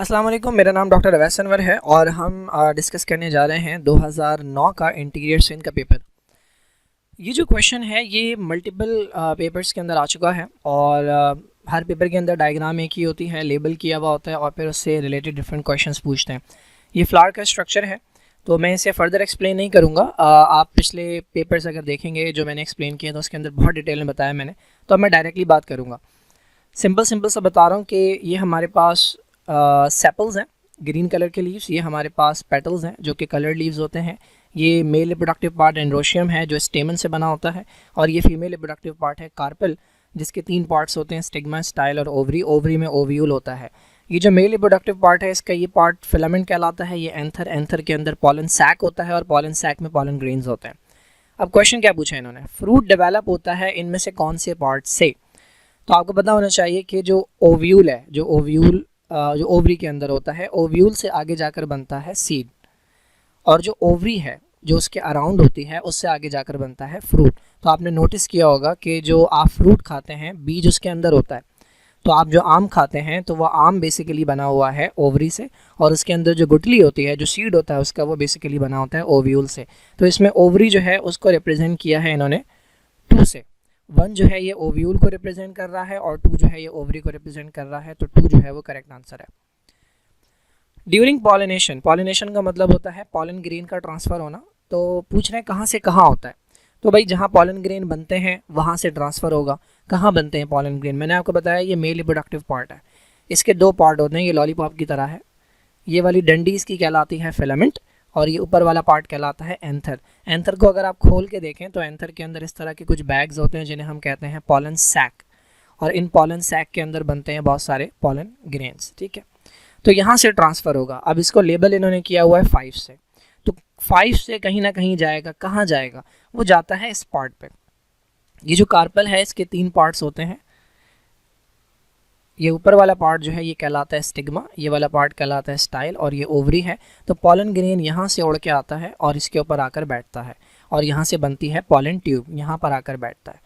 अस्सलाम वालेकुम, मेरा नाम डॉक्टर अवैस अनवर है और हम डिस्कस करने जा रहे हैं 2009 का इंटीरियर सिविल का पेपर। ये जो क्वेश्चन है ये मल्टीपल पेपर्स के अंदर आ चुका है और हर पेपर के अंदर डायग्राम एक ही होती है, लेबल किया हुआ होता है और फिर उससे रिलेटेड डिफरेंट क्वेश्चंस पूछते हैं। ये फ्लावर का स्ट्रक्चर है तो मैं इसे फर्दर एक्सप्लेन नहीं करूँगा। आप पिछले पेपर्स अगर देखेंगे जो मैंने एक्सप्लेन किए तो उसके अंदर बहुत डिटेल में बताया मैंने, तो अब मैं डायरेक्टली बात करूँगा। सिंपल सा बता रहा हूँ कि ये हमारे पास सेपल्स हैं, ग्रीन कलर के लीव्स। ये हमारे पास पेटल्स हैं जो कि कलर्ड लीव्स होते हैं। ये मेल रिप्रोडक्टिव पार्ट एंड्रोशियम है जो स्टेमन से बना होता है, और ये फीमेल रिप्रोडक्टिव पार्ट है कार्पल, जिसके 3 पार्ट्स होते हैं, स्टिग्मा, स्टाइल और ओवरी। ओवरी में ओव्यूल होता है। ये जो मेल रिप्रोडक्टिव पार्ट है इसका ये पार्ट फिलामेंट कहलाता है। ये एंथर, एंथर के अंदर पॉलन सैक होता है और पॉलन सैक में पॉलन ग्रेन्स होते हैं। अब क्वेश्चन क्या पूछा है इन्होंने, फ्रूट डेवलप होता है इनमें से कौन से पार्ट से। तो आपको पता होना चाहिए कि जो ओव्यूल है, जो ओवरी के अंदर होता है, ओव्यूल से आगे जाकर बनता है सीड, और जो ओवरी है जो उसके अराउंड होती है उससे आगे जाकर बनता है फ्रूट। तो आपने नोटिस किया होगा कि जो आप फ्रूट खाते हैं बीज उसके अंदर होता है। तो आप जो आम खाते हैं तो वह आम बेसिकली बना हुआ है ओवरी से, और उसके अंदर जो गुठली होती है, जो सीड होता है उसका, वो बेसिकली बना होता है ओव्यूल से। तो इसमें ओवरी जो है उसको रिप्रेजेंट किया है इन्होंने 2 से। 1 जो है ये ओव्यूल को रिप्रेजेंट कर रहा है और 2 जो है ये ओवरी को रिप्रेजेंट कर रहा है। तो 2 जो है वो करेक्ट आंसर है। ड्यूरिंग पॉलिनेशन, पॉलिनेशन का मतलब होता है पॉलन ग्रेन का ट्रांसफ़र होना। तो पूछ रहे हैं कहाँ से कहाँ होता है। तो भाई जहाँ पॉलन ग्रेन बनते हैं वहाँ से ट्रांसफ़र होगा। कहाँ बनते हैं पॉलन ग्रेन, मैंने आपको बताया ये मेल रिप्रोडक्टिव पार्ट है। इसके 2 पार्ट होते हैं, ये लॉलीपॉप की तरह है। ये वाली डंडी इसकी कहलाती है फिलामेंट और ये ऊपर वाला पार्ट कहलाता है एंथर। एंथर को अगर आप खोल के देखें तो एंथर के अंदर इस तरह के कुछ बैग्स होते हैं जिन्हें हम कहते हैं पॉलन सैक, और इन पॉलन सैक के अंदर बनते हैं बहुत सारे पॉलन ग्रेन्स। ठीक है, तो यहाँ से ट्रांसफ़र होगा। अब इसको लेबल इन्होंने किया हुआ है 5 से, तो 5 से कहीं ना कहीं जाएगा। कहाँ जाएगा, वो जाता है इस पार्ट पे। ये जो कार्पल है इसके 3 पार्ट्स होते हैं। ये ऊपर वाला पार्ट जो है ये कहलाता है स्टिग्मा, ये वाला पार्ट कहलाता है स्टाइल, और ये ओवरी है। तो पॉलन ग्रेन यहाँ से उड़ के आता है और इसके ऊपर आकर बैठता है, और यहाँ से बनती है पॉलन ट्यूब, यहाँ पर आकर बैठता है।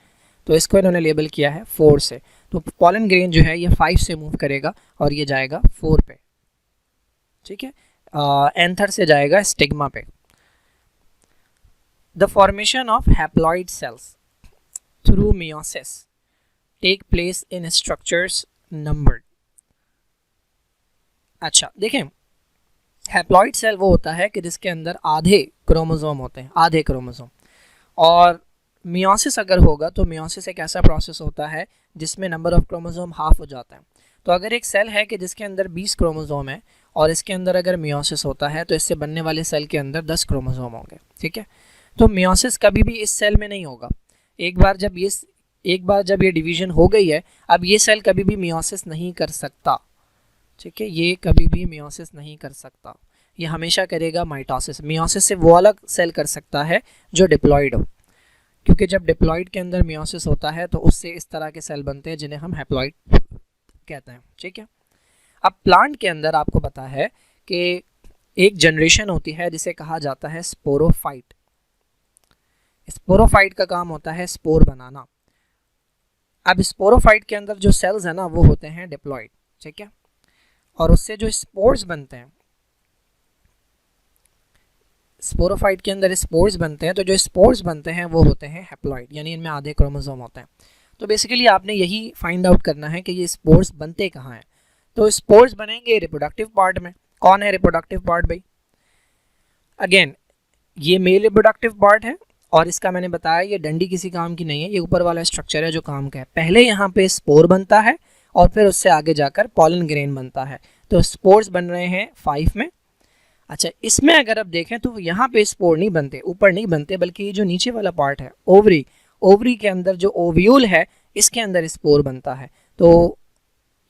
तो इसको इन्होंने लेबल किया है 4 से। तो पॉलन ग्रेन जो है ये 5 से मूव करेगा और ये जाएगा 4 पे। ठीक है, एंथर से जाएगा स्टिग्मा पे। The formation of haploid cells through meiosis take place in structures numbered. अच्छा देखें, हैप्लॉइड सेल वो होता है कि जिसके अंदर आधे क्रोमोसोम होते हैं, आधे क्रोमोसोम। और मियोसिस अगर होगा तो मियोसिस एक ऐसा प्रोसेस होता है जिसमें नंबर ऑफ क्रोमोसोम हाफ हो जाता है। तो अगर एक सेल है कि जिसके अंदर 20 क्रोमोसोम है और इसके अंदर अगर मियोसिस होता है तो इससे बनने वाले सेल के अंदर 10 क्रोमोसोम होंगे। ठीक है, तो मियोसिस कभी भी इस सेल में नहीं होगा। एक बार जब ये डिवीजन हो गई है, अब ये सेल कभी भी मियोसिस नहीं कर सकता। ठीक है, ये कभी भी मियोसिस नहीं कर सकता, ये हमेशा करेगा माइटोसिस। मियोसिस से वो अलग सेल कर सकता है जो डिप्लॉइड हो, क्योंकि जब डिप्लॉइड के अंदर मियोसिस होता है तो उससे इस तरह के सेल बनते हैं जिन्हें हम हैप्लॉइड कहते हैं। ठीक है, अब प्लांट के अंदर आपको पता है कि एक जनरेशन होती है जिसे कहा जाता है स्पोरोफाइट। स्पोरोफाइट का काम होता है स्पोर बनाना। अब स्पोरोफाइट के अंदर जो सेल्स है ना वो होते हैं डिप्लॉइड। ठीक है, और उससे जो स्पोर्स बनते हैं, स्पोरोफाइट के अंदर स्पोर्स बनते हैं, तो जो स्पोर्स बनते हैं वो होते हैं हैप्लॉइड, यानी इनमें आधे क्रोमोसोम होते हैं। तो बेसिकली आपने यही फाइंड आउट करना है कि ये स्पोर्स बनते कहाँ हैं। तो स्पोर्स बनेंगे रिप्रोडक्टिव पार्ट में। कौन है रिप्रोडक्टिव पार्ट भाई? अगेन ये मेल रिप्रोडक्टिव पार्ट है और इसका मैंने बताया ये डंडी किसी काम की नहीं है, ये ऊपर वाला स्ट्रक्चर है जो काम का है। पहले यहाँ पे स्पोर बनता है और फिर उससे आगे जाकर पॉलन ग्रेन बनता है। तो स्पोर्स बन रहे हैं 5 में। अच्छा, इसमें अगर आप देखें तो यहाँ पे स्पोर नहीं बनते, ऊपर नहीं बनते, बल्कि ये जो नीचे वाला पार्ट है ओवरी, ओवरी के अंदर जो ओव्यूल है इसके अंदर स्पोर बनता है। तो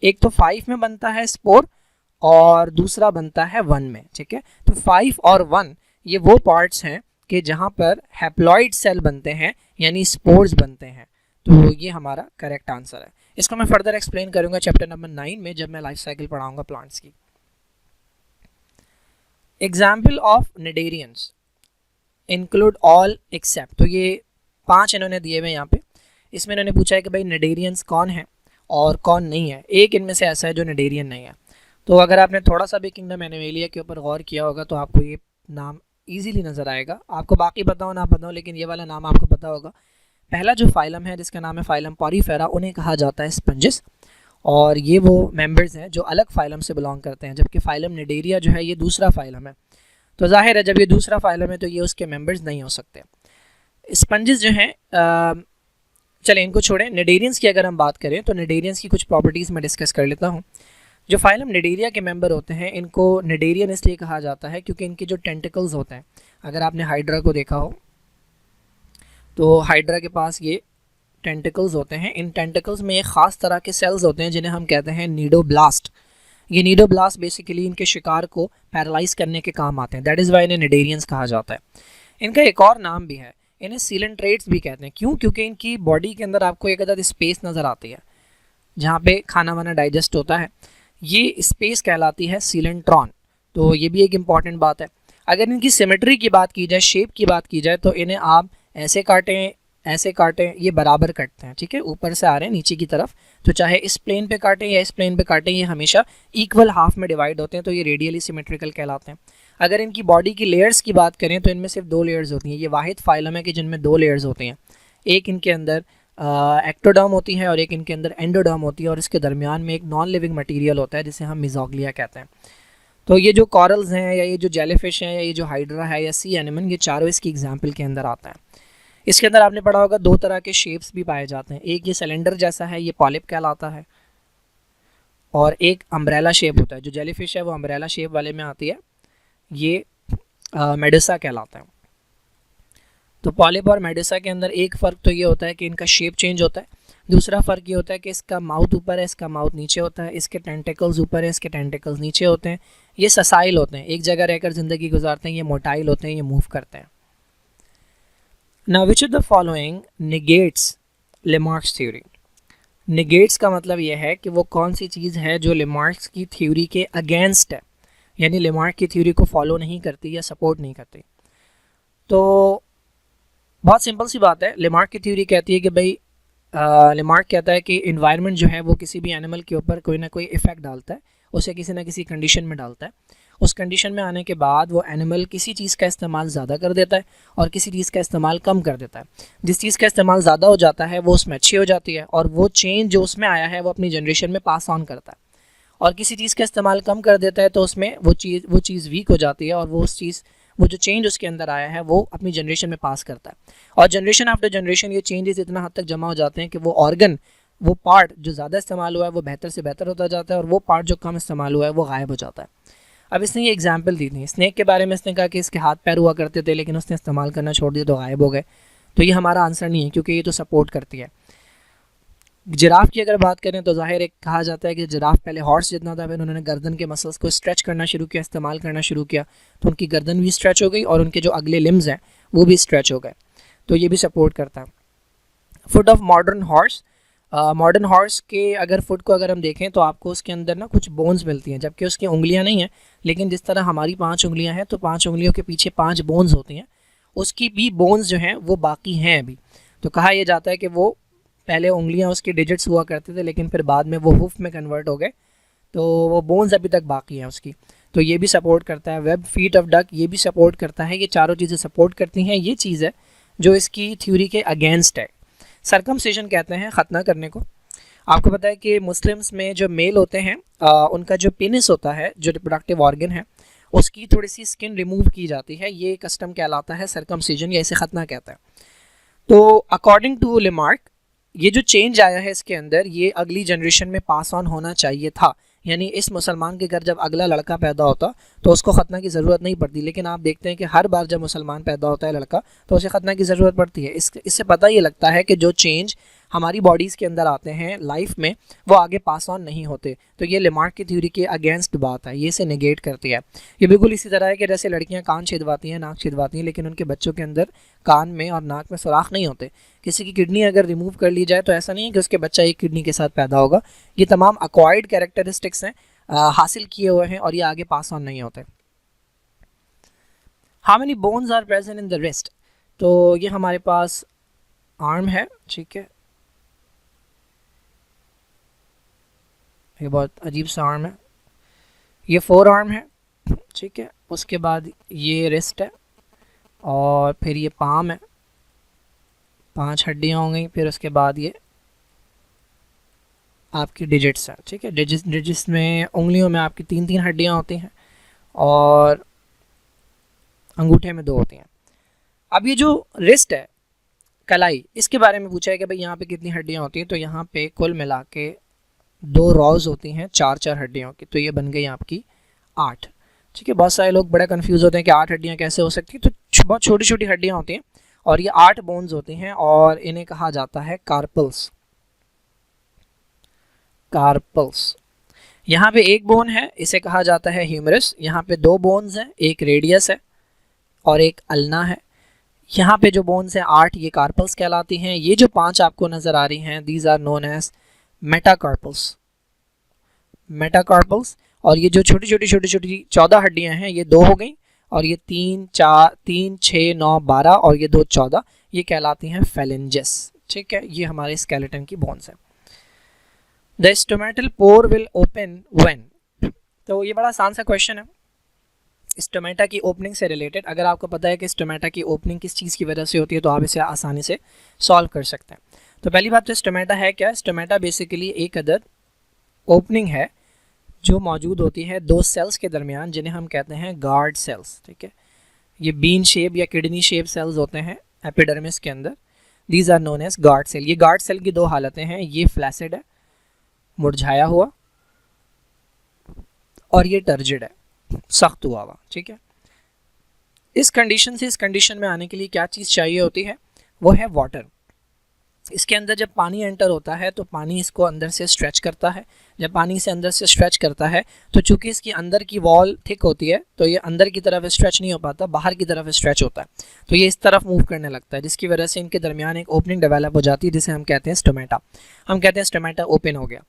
एक तो 5 में बनता है स्पोर और दूसरा बनता है 1 में। ठीक है, तो 5 और 1 ये वो पार्ट्स हैं कि जहाँ पर हैप्लॉइड सेल बनते हैं, यानी स्पोर्स बनते हैं। तो ये हमारा करेक्ट आंसर है। इसको मैं फर्दर एक्सप्लेन करूँगा चैप्टर नंबर 9 में, जब मैं लाइफ साइकिल पढ़ाऊँगा प्लांट्स की। Example of cnidarians include all except. तो ये 5 इन्होंने दिए हुए यहाँ पे। इसमें इन्होंने पूछा है कि भाई निडेरियंस कौन है और कौन नहीं है। एक इनमें से ऐसा है जो निडेरियन नहीं है। तो अगर आपने थोड़ा सा भी किंगडम एनिमेलिया के ऊपर गौर किया होगा तो आपको ये नाम ईजिली नज़र आएगा। आपको बाकी पता हो ना पता हो, लेकिन ये वाला नाम आपको पता होगा। पहला जो फाइलम है जिसका नाम है फाइलम पॉरीफेरा, उन्हें कहा जाता है स्पंजिस, और ये वो मेंबर्स हैं जो अलग फाइलम से बिलोंग करते हैं, जबकि फाइलम निडेरिया जो है ये दूसरा फाइलम है। तो जाहिर है जब ये दूसरा फाइलम है तो ये उसके मेंबर्स नहीं हो सकते। स्पंजिस जो हैं, चलें इनको छोड़ें। निडेरियंस की अगर हम बात करें तो निडेरियंस की कुछ प्रॉपर्टीज़ मैं डिस्कस कर लेता हूँ। जो फाइलम निडेरिया के मेंबर होते हैं इनको निडेरियन इसलिए कहा जाता है क्योंकि इनके जो टेंटिकल्स होते हैं, अगर आपने हाइड्रा को देखा हो तो हाइड्रा के पास ये टेंटिकल्स होते हैं। इन टेंटिकल्स में एक ख़ास तरह के सेल्स होते हैं जिन्हें हम कहते हैं नीडोब्लास्ट। ये नीडोब्लास्ट बेसिकली इनके शिकार को पैरालाइज करने के काम आते हैं। दैट इज़ वाई इन्हें निडेरियंस कहा जाता है। इनका एक और नाम भी है, इन्हें सीलेंट्रेट्स भी कहते हैं। क्यों? क्योंकि इनकी बॉडी के अंदर आपको एक अदद स्पेस नज़र आती है जहाँ पे खाना वाना डाइजेस्ट होता है, ये स्पेस कहलाती है सीलेंट्रॉन। तो ये भी एक इम्पॉर्टेंट बात है। अगर इनकी सिमेट्री की बात की जाए, शेप की बात की जाए, तो इन्हें आप ऐसे काटें ऐसे काटें, ये बराबर कटते हैं, ठीक है, ऊपर से आ रहे हैं नीचे की तरफ। तो चाहे इस प्लेन पे काटें या इस प्लेन पे काटें, ये हमेशा इक्वल हाफ में डिवाइड होते हैं, तो ये रेडियली सिमेट्रिकल कहलाते हैं। अगर इनकी बॉडी की लेयर्स की बात करें तो इनमें सिर्फ 2 लेयर्स होती हैं। ये वाहिद फाइलम है कि जिनमें 2 लेयर्स होती हैं। एक इनके अंदर एक्टोडर्म होती है और एक इनके अंदर एंडोडर्म होती है, और इसके दरमियान में एक नॉन लिविंग मटेरियल होता है जिसे हम मिजोग्लिया कहते हैं। तो ये जो कॉरल्स हैं या ये जो जेलीफिश हैं या ये जो हाइड्रा है या सी एनिमन, ये चारों इसकी एग्जाम्पल के अंदर आता है। इसके अंदर आपने पढ़ा होगा 2 तरह के शेप्स भी पाए जाते हैं। एक ये सिलेंडर जैसा है, ये पॉलिप कहलाता है, और एक अम्ब्रेला शेप होता है। जो जेलीफिश है वो अम्ब्रेला शेप वाले में आती है, ये मेडुसा कहलाता है। तो पॉलिप और मेडुसा के अंदर एक फ़र्क तो ये होता है कि इनका शेप चेंज होता है। दूसरा फ़र्क ये होता है कि इसका माउथ ऊपर है, इसका माउथ नीचे होता है, इसके टेंटिकल्स ऊपर है, इसके टेंटिकल्स नीचे होते हैं। ये ससाइल होते हैं, एक जगह रहकर ज़िंदगी गुजारते हैं। ये मोटाइल होते हैं, ये मूव करते हैं। Now which of the following negates Lamarck's theory. Negates का मतलब यह है कि वो कौन सी चीज़ है जो लेमार्क्स की थ्योरी के अगेंस्ट है, यानी लेमार्क की थ्योरी को फॉलो नहीं करती या सपोर्ट नहीं करती। तो बहुत सिंपल सी बात है। लेमार्क की थ्योरी कहती है कि भाई, लेमार्क कहता है कि इन्वायरमेंट जो है वो किसी भी एनिमल के ऊपर कोई ना कोई इफ़ेक्ट डालता है, उसे किसी ना किसी कंडीशन में डालता है। उस कंडीशन में आने के बाद वो एनिमल किसी चीज़ का इस्तेमाल ज़्यादा कर देता है और किसी चीज़ का इस्तेमाल कम कर देता है। जिस चीज़ का इस्तेमाल ज़्यादा हो जाता है वो उसमें अच्छी हो जाती है, और वो चेंज जो उसमें आया है वो अपनी जनरेशन में पास ऑन करता है। और किसी चीज़ का इस्तेमाल कम कर देता है तो उसमें वो चीज़ वीक हो जाती है, और वो जो चेंज उसके अंदर आया है वो अपनी जनरेशन में पास करता है। और जनरेशन आफ्टर जनरेशन ये चेंजेस इतना हद तक जमा हो जाते हैं कि वो ऑर्गन, वो पार्ट जो ज़्यादा इस्तेमाल हुआ है वो बेहतर से बेहतर होता जाता है, और वो पार्ट जो कम इस्तेमाल हुआ है वो गायब हो जाता है। अब इसने ये एग्जाम्पल दी थी स्नैक के बारे में। इसने कहा कि इसके हाथ पैर हुआ करते थे लेकिन उसने इस्तेमाल करना छोड़ दिया तो गायब हो गए। तो ये हमारा आंसर नहीं है, क्योंकि ये तो सपोर्ट करती है। जिराफ की अगर बात करें तो ज़ाहिर एक कहा जाता है कि जिराफ पहले हॉर्स जितना था, फिर उन्होंने गर्दन के मसल्स को स्ट्रेच करना शुरू किया, इस्तेमाल करना शुरू किया, तो उनकी गर्दन भी स्ट्रेच हो गई और उनके जो अगले लिम्स हैं वो भी स्ट्रेच हो गए। तो ये भी सपोर्ट करता है। Foot of modern horse. Modern horse के अगर फुट को अगर हम देखें तो आपको उसके अंदर ना कुछ बोन्स मिलती हैं, जबकि उसकी उंगलियां नहीं हैं, लेकिन जिस तरह हमारी 5 उंगलियां हैं तो 5 उंगलियों के पीछे 5 बोन्स होती हैं, उसकी भी बोन्स जो हैं वो बाकी हैं अभी। तो कहा यह जाता है कि वो पहले उंगलियां उसके डिजिट्स हुआ करते थे लेकिन फिर बाद में वो हुफ में कन्वर्ट हो गए, तो वो बोन्स अभी तक बाकी हैं उसकी। तो ये भी सपोर्ट करता है। वेब फीट ऑफ डक ये भी सपोर्ट करता है। ये चारों चीज़ें सपोर्ट करती हैं। ये चीज़ है जो इसकी थ्योरी के अगेंस्ट है। सर्कमसिजन कहते हैं ख़तना करने को। आपको पता है कि मुस्लिम्स में जो मेल होते हैं उनका जो पेनिस होता है, जो रिप्रोडक्टिव ऑर्गन है, उसकी थोड़ी सी स्किन रिमूव की जाती है। ये कस्टम कहलाता है सर्कमसिजन, या इसे ख़तना कहता है। तो अकॉर्डिंग टू लेमार्क ये जो चेंज आया है इसके अंदर, ये अगली जनरेशन में पास ऑन होना चाहिए था। यानी इस मुसलमान के घर जब अगला लड़का पैदा होता तो उसको ख़तना की ज़रूरत नहीं पड़ती, लेकिन आप देखते हैं कि हर बार जब मुसलमान पैदा होता है लड़का तो उसे ख़तना की ज़रूरत पड़ती है। इससे पता ये लगता है कि जो चेंज हमारी बॉडीज़ के अंदर आते हैं लाइफ में वो आगे पास ऑन नहीं होते। तो ये लेमार्क की थ्योरी के अगेंस्ट बात है, ये इसे नेगेट करती है। ये बिल्कुल इसी तरह है कि जैसे लड़कियां कान छिदवाती हैं, नाक छिदवाती हैं, लेकिन उनके बच्चों के अंदर कान में और नाक में सुराख नहीं होते। किसी की किडनी अगर रिमूव कर ली जाए तो ऐसा नहीं है कि उसके बच्चा एक किडनी के साथ पैदा होगा। ये तमाम अक्वायर्ड कैरेक्टरिस्टिक्स हैं, हासिल किए हुए हैं, और ये आगे पास ऑन नहीं होते। How many bones are present in the wrist. तो ये हमारे पास आर्म है, ठीक है, ये बहुत अजीब सा आर्म है। ये फोर आर्म है, ठीक है। उसके बाद ये रिस्ट है और फिर ये पाम है, 5 हड्डियाँ हो गई। फिर उसके बाद ये आपकी डिजिट्स हैं, ठीक है। डिजिट्स में उंगलियों में आपकी 3 हड्डियाँ होती हैं और अंगूठे में 2 होती हैं। अब ये जो रिस्ट है, कलाई, इसके बारे में पूछा है कि भाई यहाँ पे कितनी हड्डियाँ होती हैं। तो यहाँ पे कुल मिला के 2 रॉज होती हैं 4 हड्डियों की, तो ये बन गई आपकी 8, ठीक है। बहुत सारे लोग बड़ा कंफ्यूज होते हैं कि 8 हड्डियाँ कैसे हो सकती हैं। तो बहुत छोटी छोटी हड्डियाँ होती हैं और ये 8 बोन्स होती हैं और इन्हें कहा जाता है कार्पल्स। कार्पल्स। यहाँ पे एक बोन है, इसे कहा जाता है ह्यूमरस। यहाँ पे 2 बोन्स हैं, एक रेडियस है और एक अल्ना है। यहाँ पे जो बोन्स हैं 8, ये कार्पल्स कहलाती हैं। ये जो 5 आपको नज़र आ रही हैं, these are known as metacarpals. Metacarpals. और ये जो छोटी छोटी 14 हड्डियाँ हैं, ये 2 हो गई और ये 3, 4, 3, 6, 9, 12 और ये 2, 14, ये कहलाती हैं फेलेंजेस, ठीक है। ये हमारे स्केलेटन की बोन्स हैं। The stomatal pore will open when. तो ये बड़ा आसान सा क्वेश्चन है, स्टोमेटा की ओपनिंग से रिलेटेड। अगर आपको पता है कि स्टोमेटा की ओपनिंग किस चीज़ की वजह से होती है तो आप इसे आसानी से सॉल्व कर सकते हैं। तो पहली बात तो स्टोमेटा है क्या? स्टोमेटा बेसिकली एक अदद ओपनिंग है जो मौजूद होती है 2 सेल्स के दरमियान, जिन्हें हम कहते हैं गार्ड सेल्स, ठीक है। ये बीन शेप या किडनी शेप सेल्स होते हैं एपिडर्मिस के अंदर। These are known as guard cell. ये गार्ड सेल की 2 हालतें हैं, ये फ्लैसिड है, मुरझाया हुआ, और ये टर्जिड है, सख्त हुआ हुआ, ठीक है। इस कंडीशन से इस कंडीशन में आने के लिए क्या चीज़ चाहिए होती है? वो है वाटर। इसके अंदर जब पानी एंटर होता है तो पानी इसको अंदर से स्ट्रेच करता है। जब पानी से अंदर से स्ट्रेच करता है तो चूंकि इसकी अंदर की वॉल थिक होती है तो ये अंदर की तरफ स्ट्रेच नहीं हो पाता, बाहर की तरफ स्ट्रेच होता है। तो ये इस तरफ मूव करने लगता है, जिसकी वजह से इनके दरमियान एक ओपनिंग डेवलप हो जाती है, जिसे हम कहते हैं स्टोमेटा। हम कहते हैं स्टोमेटा ओपन हो गया।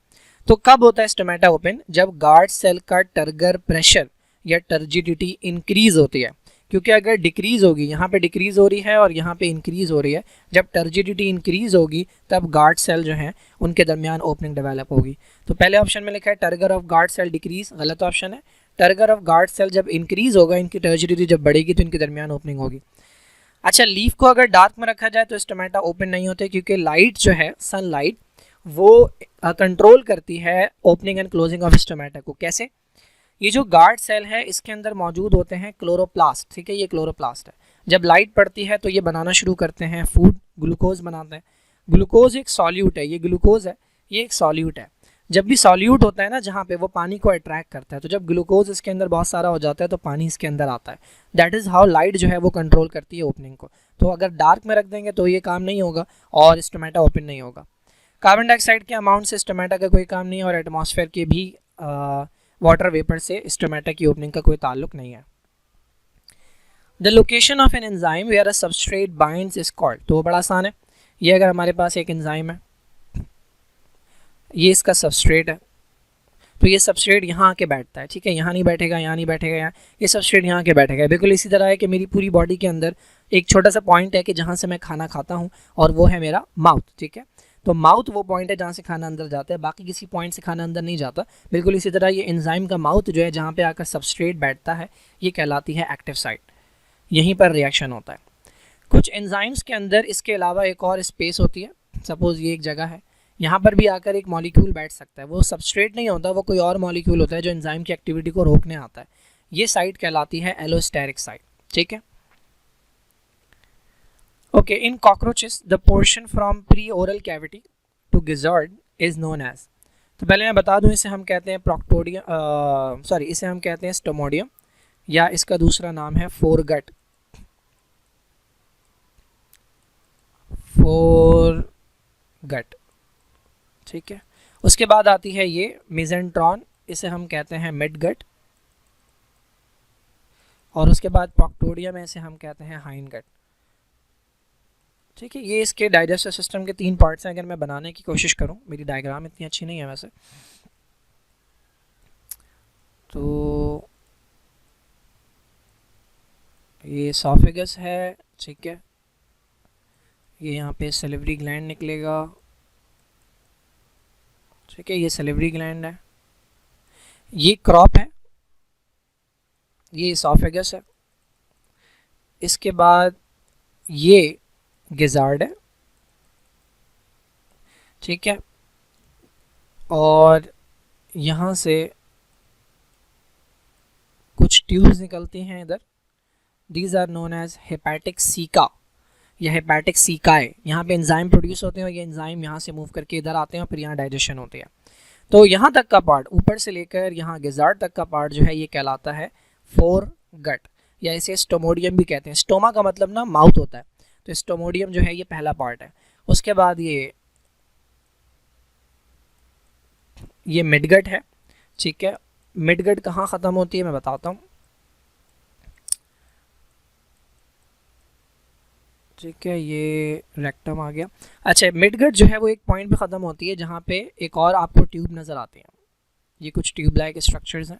तो कब होता है स्टोमेटा ओपन? जब गार्ड सेल का टर्गर प्रेशर या टर्जिडिटी इंक्रीज होती है। क्योंकि अगर डिक्रीज होगी, यहाँ पे डिक्रीज हो रही है और यहाँ पे इंक्रीज हो रही है, जब टर्जिडिटी इंक्रीज होगी तब गार्ड सेल जो हैं उनके दरमियान ओपनिंग डेवलप होगी। तो पहले ऑप्शन में लिखा है turgor of guard cell decrease, गलत ऑप्शन है। टर्गर ऑफ गार्ड सेल जब इंक्रीज होगा, इनकी टर्जिडिटी जब बढ़ेगी तो इनके दरमियान ओपनिंग होगी। अच्छा, लीफ को अगर डार्क में रखा जाए तो स्टोमेटा ओपन नहीं होते, क्योंकि लाइट जो है, सनलाइट, वो कंट्रोल करती है opening and closing of stomata को। कैसे? ये जो गार्ड सेल है इसके अंदर मौजूद होते हैं क्लोरोप्लास्ट, ठीक है। ये क्लोरोप्लास्ट है। जब लाइट पड़ती है तो ये बनाना शुरू करते हैं फूड, ग्लूकोज बनाते हैं। ग्लूकोज एक सॉल्यूट है, ये ग्लूकोज है, ये एक सॉल्यूट है। जब भी सॉल्यूट होता है ना, जहाँ पे वो पानी को अट्रैक्ट करता है, तो जब ग्लूकोज इसके अंदर बहुत सारा हो जाता है तो पानी इसके अंदर आता है। दैट इज़ हाउ लाइट जो है वो कंट्रोल करती है ओपनिंग को। तो अगर डार्क में रख देंगे तो ये काम नहीं होगा और स्टोमेटा ओपन नहीं होगा। कार्बन डाइऑक्साइड के अमाउंट से स्टोमेटा का कोई काम नहीं है और एटमॉस्फेयर के भी वाटर वेपर से स्टोमेटा की ओपनिंग का कोई ताल्लुक नहीं है। The location of an enzyme where a substrate binds is called. तो वो बड़ा आसान है। ये अगर हमारे पास एक एंजाइम है, ये इसका सबस्ट्रेट है, तो ये सबस्ट्रेट यहाँ आके बैठता है, ठीक है। यहाँ नहीं बैठेगा, यहाँ नहीं बैठेगा, यहाँ, ये सबस्ट्रेट यहाँ आके बैठेगा। बिल्कुल इसी तरह है कि मेरी पूरी बॉडी के अंदर एक छोटा सा पॉइंट है कि जहाँ से मैं खाना खाता हूँ और वो है मेरा माउथ, ठीक है। तो माउथ वो पॉइंट है जहाँ से खाना अंदर जाता है, बाकी किसी पॉइंट से खाना अंदर नहीं जाता। बिल्कुल इसी तरह ये एंजाइम का माउथ जो है, जहाँ पे आकर सबस्ट्रेट बैठता है, ये कहलाती है एक्टिव साइट। यहीं पर रिएक्शन होता है। कुछ एंजाइम्स के अंदर इसके अलावा एक और स्पेस होती है। सपोज़ ये एक जगह है, यहाँ पर भी आकर एक मॉलिक्यूल बैठ सकता है। वो सबस्ट्रेट नहीं होता, वो कोई और मॉलिक्यूल होता है जो एंजाइम की एक्टिविटी को रोकने आता है। ये साइट कहलाती है एलोस्टेरिक साइट, ठीक है। Okay, in cockroaches the portion from pre oral cavity to gizzard is known as. तो पहले मैं बता दूं, इसे हम कहते हैं प्रोक्टोडियम, इसे हम कहते हैं स्टोमोडियम, या इसका दूसरा नाम है फोरगट। फोरगट, ठीक है। उसके बाद आती है ये मेसेंट्रॉन, इसे हम कहते हैं मिडगट। और उसके बाद प्रोक्टोडियम है, इसे हम कहते हैं हाइंडगट, ठीक है। ये इसके डाइजेस्टिव सिस्टम के 3 पार्ट्स हैं। अगर मैं बनाने की कोशिश करूं, मेरी डायग्राम इतनी अच्छी नहीं है वैसे, तो ये एसोफेगस है, ठीक है। ये यहाँ पे सलिवरी ग्लैंड निकलेगा, ठीक है। ये सलिवरी ग्लैंड है। ये क्रॉप है, ये इसोफेगस है, इसके बाद ये गिजार्ड है, ठीक है, और यहाँ से कुछ ट्यूब्स निकलती हैं इधर, these are known as hepatic caeca या हेपेटिक सीकाए। यहाँ पे एंजाइम प्रोड्यूस होते हैं और ये एंजाइम यहाँ से मूव करके इधर आते हैं और फिर यहाँ डाइजेशन होती है। तो यहाँ तक का पार्ट, ऊपर से लेकर यहाँ गिजार्ड तक का पार्ट जो है ये कहलाता है फोर गट, या इसे स्टोमोडियम भी कहते हैं। स्टोमा का मतलब ना माउथ होता है, तो स्टोमोडियम जो है ये पहला पार्ट है। उसके बाद ये मिडगट है, ठीक है। मिडगट कहाँ ख़त्म होती है मैं बताता हूँ, ठीक है, ये रेक्टम आ गया। अच्छा, मिडगट जो है वो एक पॉइंट पे ख़त्म होती है जहाँ पे एक और आपको ट्यूब नज़र आती है। ये कुछ ट्यूब लाइक स्ट्रक्चर्स हैं,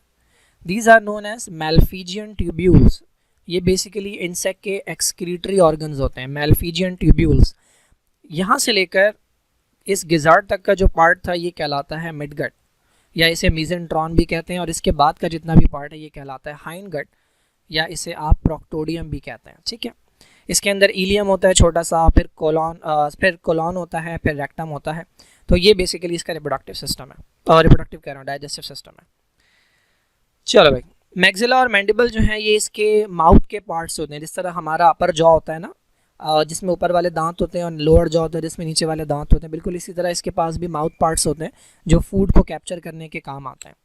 these are known as Malpighian tubules. ये बेसिकली इंसेक्ट के एक्सक्रीटरी ऑर्गन्स होते हैं, मैल्फीजियन ट्यूब्यूल्स। यहाँ से लेकर इस गिजार्ड तक का जो पार्ट था ये कहलाता है मिडगट, या इसे मीजेंट्रॉन भी कहते हैं, और इसके बाद का जितना भी पार्ट है ये कहलाता है हाइंडगट, या इसे आप प्रोक्टोडियम भी कहते हैं, ठीक है। इसके अंदर इलियम होता है छोटा सा, फिर कोलॉन होता है, फिर रेक्टम होता है। तो ये बेसिकली इसका रिप्रोडक्टिव सिस्टम है, और रिप्रोडक्टिव कह रहा हूँ, डाइजेस्टिव सिस्टम है। चलो भाई, मैक्सिला और मैंडिबल जो है ये इसके माउथ के पार्ट्स होते हैं। जिस तरह हमारा अपर जॉ होता है ना, जिसमें ऊपर वाले दांत होते हैं, और लोअर जॉ होता है जिसमें नीचे वाले दांत होते हैं, बिल्कुल इसी तरह इसके पास भी माउथ पार्ट्स होते हैं जो फूड को कैप्चर करने के काम आते हैं।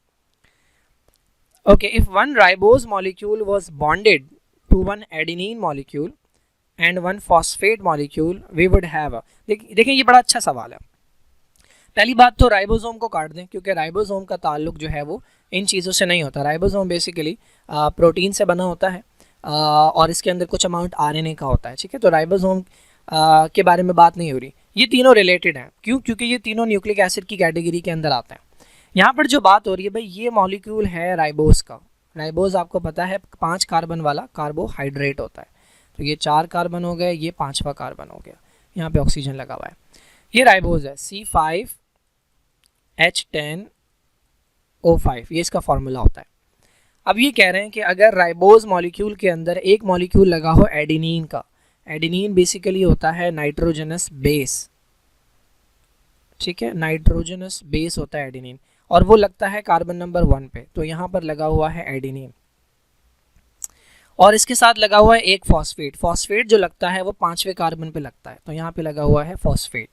Okay, if one ribose molecule was bonded to one adenine molecule and one phosphate molecule we would have, देखें ये बड़ा अच्छा सवाल है। पहली बात तो राइबोसोम को काट दें, क्योंकि राइबोसोम का ताल्लुक जो है वो इन चीज़ों से नहीं होता। राइबोसोम बेसिकली प्रोटीन से बना होता है, और इसके अंदर कुछ अमाउंट आरएनए का होता है, ठीक है। तो राइबोसोम के बारे में बात नहीं हो रही। ये तीनों रिलेटेड हैं, क्यों? क्योंकि ये तीनों न्यूक्लिक एसिड की कैटेगरी के अंदर आते हैं। यहाँ पर जो बात हो रही है भाई, ये मॉलिक्यूल है राइबोस का। राइबोस आपको पता है 5 कार्बन वाला कार्बोहाइड्रेट होता है। तो ये 4 कार्बन हो गए, ये 5वां कार्बन हो गया, यहाँ पे ऑक्सीजन लगा हुआ है। ये राइबोस है, C5H10O5, ये इसका फॉर्मूला होता है। अब ये कह रहे हैं कि अगर राइबोस मॉलिक्यूल के अंदर एक मॉलिक्यूल लगा हो एडेनिन का, एडेनिन बेसिकली होता है नाइट्रोजनस बेस, ठीक है, नाइट्रोजनस बेस होता है एडेनिन, और वो लगता है कार्बन नंबर 1 पे। तो यहाँ पर लगा हुआ है एडेनिन, और इसके साथ लगा हुआ है एक फॉस्फेट। फॉस्फेट जो लगता है वो 5वें कार्बन पे लगता है, तो यहाँ पे लगा हुआ है फॉस्फेट।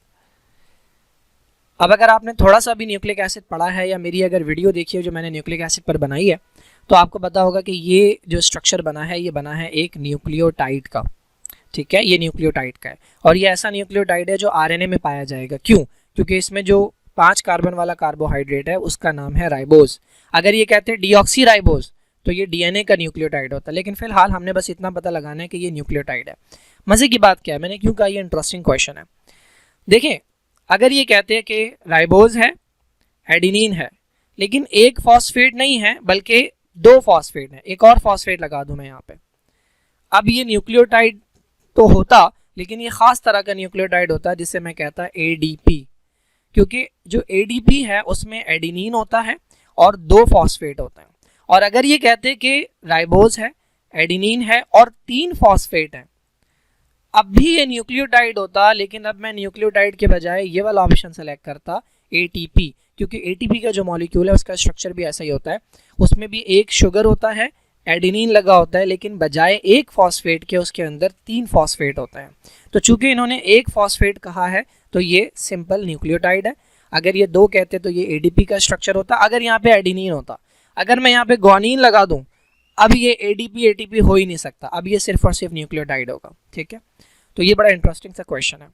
अब अगर आपने थोड़ा सा भी न्यूक्लिक एसिड पढ़ा है, या मेरी अगर वीडियो देखी है जो मैंने न्यूक्लिक एसिड पर बनाई है, तो आपको पता होगा कि ये जो स्ट्रक्चर बना है ये बना है एक न्यूक्लियोटाइड का, ठीक है। ये न्यूक्लियोटाइड का है, और ये ऐसा न्यूक्लियोटाइड है जो आरएनए में पाया जाएगा। क्यों? क्योंकि इसमें जो 5 कार्बन वाला कार्बोहाइड्रेट है उसका नाम है राइबोस। अगर ये कहते हैं डीऑक्सी राइबोस, तो ये डीएनए का न्यूक्लियोटाइड होता है। लेकिन फिलहाल हमने बस इतना पता लगाना है कि ये न्यूक्लियोटाइड है। मज़े की बात क्या है, मैंने क्यों कहा ये इंटरेस्टिंग क्वेश्चन है। देखें, अगर ये कहते हैं कि राइबोस है, एडेनिन है, लेकिन एक फॉस्फेट नहीं है बल्कि 2 फॉस्फेट है, एक और फॉस्फेट लगा दूं मैं यहाँ पे, अब ये न्यूक्लियोटाइड तो होता, लेकिन ये खास तरह का न्यूक्लियोटाइड होता है जिसे मैं कहता है एडीपी। क्योंकि जो एडीपी है उसमें एडेनिन होता है और 2 फॉस्फेट होते हैं। और अगर ये कहते हैं कि राइबोस है, एडेनिन है और 3 फॉस्फेट है, अब भी ये न्यूक्लियोटाइड होता, लेकिन अब मैं न्यूक्लियोटाइड के बजाय ये वाला ऑप्शन सेलेक्ट करता एटीपी, क्योंकि एटीपी का जो मॉलिक्यूल है उसका स्ट्रक्चर भी ऐसा ही होता है। उसमें भी एक शुगर होता है, एडेनिन लगा होता है, लेकिन बजाय एक फॉस्फेट के उसके अंदर 3 फॉस्फेट होता है। तो चूंकि इन्होंने एक फॉस्फेट कहा है तो ये सिंपल न्यूक्लियोटाइड है। अगर ये 2 कहते तो ये एडीपी का स्ट्रक्चर होता। अगर यहाँ पे एडेनिन होता, अगर मैं यहाँ पे ग्वानिन लगा दूं, अब ये एडीपी एटीपी हो ही नहीं सकता, अब ये सिर्फ और सिर्फ न्यूक्लियोटाइड होगा, ठीक है। तो ये बड़ा इंटरेस्टिंग सा क्वेश्चन है।